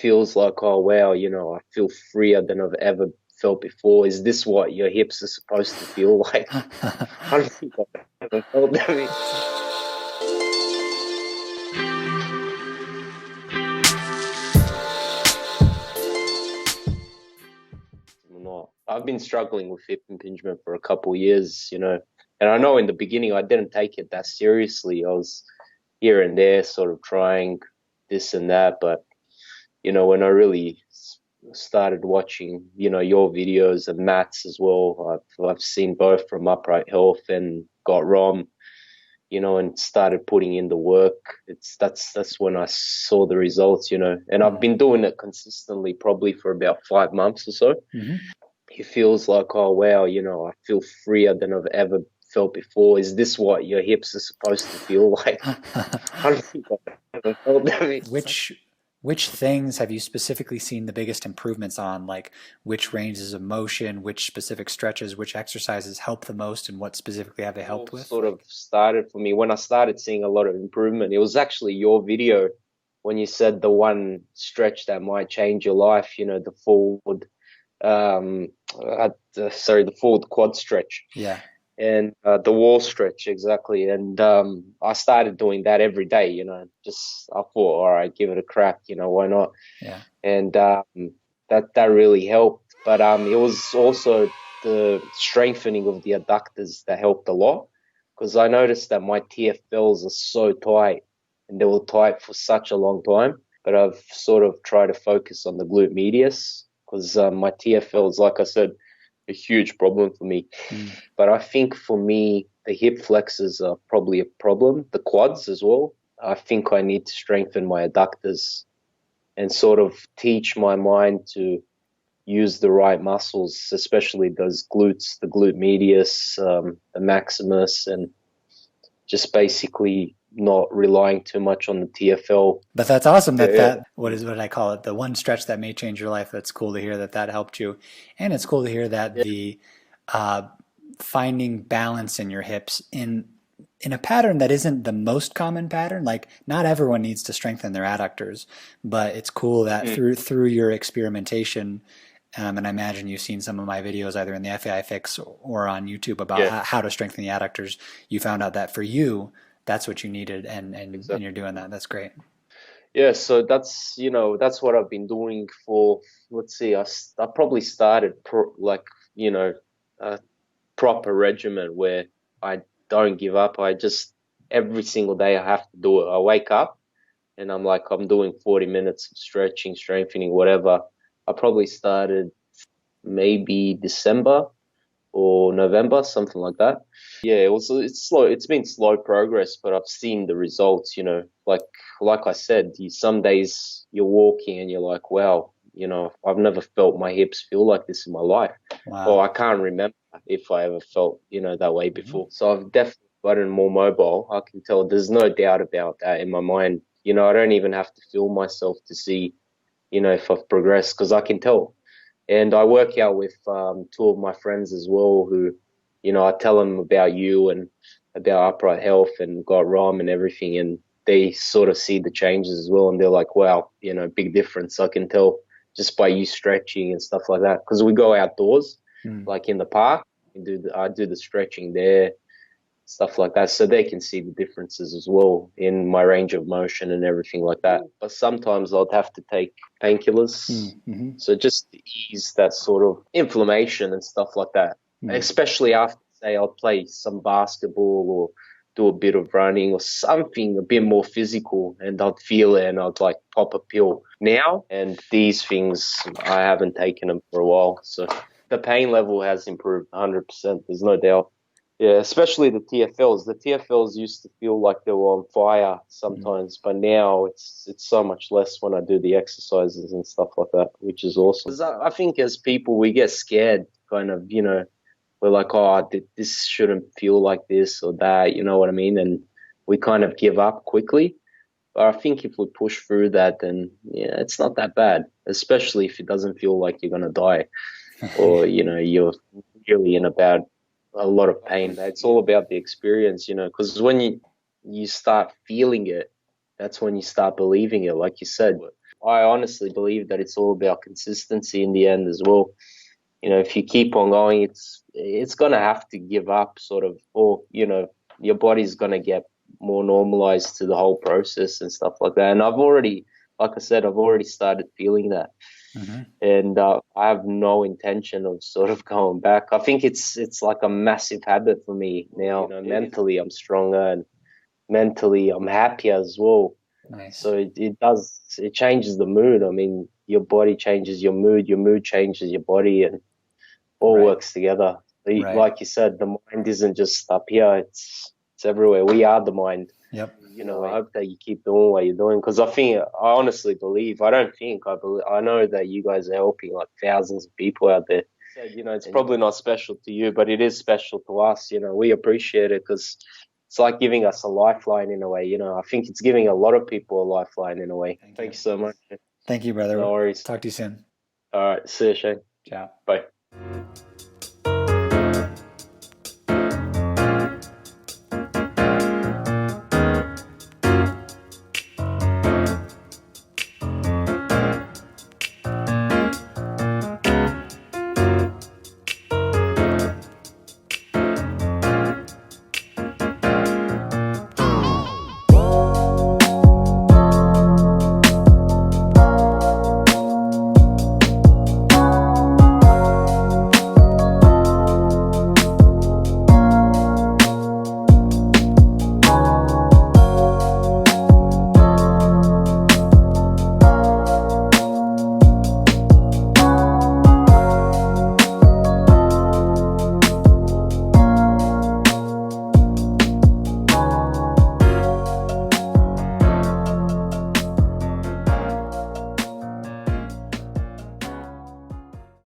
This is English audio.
feels like, oh wow, I feel freer than I've ever felt before. Is this what your hips are supposed to feel like? I don't think I've ever felt that. Not. I've been struggling with hip impingement for a couple of years, and I know in the beginning I didn't take it that seriously. I was here and there sort of trying this and that, but when I really started watching, your videos and Matt's as well, I've seen both from Upright Health and Got Rom, and started putting in the work. That's when I saw the results, and I've been doing it consistently probably for about 5 months or so. Mm-hmm. It feels like, oh wow, I feel freer than I've ever felt before. Is this what your hips are supposed to feel like? I don't think I've ever felt that. Which things have you specifically seen the biggest improvements on? Like which ranges of motion, which specific stretches, which exercises help the most, and what specifically have they helped with? Sort of started for me when I started seeing a lot of improvement. It was actually your video when you said the one stretch that might change your life, the forward, the forward quad stretch. Yeah. And the wall stretch, exactly. And I started doing that every day, just I thought, all right, give it a crack, why not? Yeah. And that really helped. But it was also the strengthening of the adductors that helped a lot, because I noticed that my TFLs are so tight, and they were tight for such a long time. But I've sort of tried to focus on the glute medius, because my TFLs, like I said, a huge problem for me. But I think for me, the hip flexors are probably a problem, the quads as well. I think I need to strengthen my adductors and sort of teach my mind to use the right muscles, especially those glutes, the glute medius, the maximus, and just basically not relying too much on the TFL. But that's awesome that what did I call it? The one stretch that may change your life. That's cool to hear that helped you. And it's cool to hear that the finding balance in your hips in a pattern that isn't the most common pattern. Like not everyone needs to strengthen their adductors, but it's cool that through your experimentation, and I imagine you've seen some of my videos either in the FAI Fix or on YouTube about how to strengthen the adductors. You found out that for you, that's what you needed, and you're doing that. That's great. Yeah, so that's what I've been doing for, let's see, I probably started a proper regimen where I don't give up. I just every single day I have to do it. I wake up and I'm like, I'm doing 40 minutes of stretching, strengthening, whatever. I probably started maybe December or November, something like that. Yeah, it's slow. It's been slow progress, but I've seen the results, like I said, some days you're walking and you're like, wow, I've never felt my hips feel like this in my life. Wow. Or I can't remember if I ever felt, that way before. So I've definitely gotten more mobile. I can tell, there's no doubt about that in my mind. I don't even have to feel myself to see, if I've progressed, because I can tell. And I work out with 2 of my friends as well who, I tell them about you and about Upright Health and Got Rom and everything, and they sort of see the changes as well, and they're like, wow, big difference. I can tell just by you stretching and stuff like that, because we go outdoors, like in the park, I do the stretching there, stuff like that, so they can see the differences as well in my range of motion and everything like that. But sometimes I'll have to take painkillers, so just to ease that sort of inflammation and stuff like that, especially after, say, I'll play some basketball or do a bit of running or something a bit more physical, and I'd feel it and I'd like pop a pill now. And these things, I haven't taken them for a while, so the pain level has improved 100%, there's no doubt. Yeah, especially the TFLs. The TFLs used to feel like they were on fire sometimes, but now it's so much less when I do the exercises and stuff like that, which is awesome. 'Cause I think as people, we get scared, kind of, we're like, oh, this shouldn't feel like this or that, you know what I mean? And we kind of give up quickly. But I think if we push through that, then, yeah, it's not that bad, especially if it doesn't feel like you're going to die or, you're really in a lot of pain. It's all about the experience, because when you start feeling it, that's when you start believing it, like you said. I honestly believe that it's all about consistency in the end as well. You know, if you keep on going, it's gonna have to give up, sort of, or you know, your body's gonna get more normalized to the whole process and stuff like that. And I've already, like I said, I've already started feeling that, and I have no intention of sort of going back. I think it's like a massive habit for me now. You know, mentally I'm stronger, and mentally I'm happier as well. Nice. So it changes the mood. I mean, your body changes your mood changes your body, and all works together. Like you said, the mind isn't just up here, it's everywhere. We are the mind. Yep. You know, I hope that you keep doing what you're doing, because I honestly believe, I know that you guys are helping like thousands of people out there. You know, it's probably not special to you, but it is special to us. You know, we appreciate it, because it's like giving us a lifeline in a way. You know, I think it's giving a lot of people a lifeline in a way. Thank you so much. Thank you, brother. No worries. Talk to you soon. All right. See you, Shane. Ciao. Bye.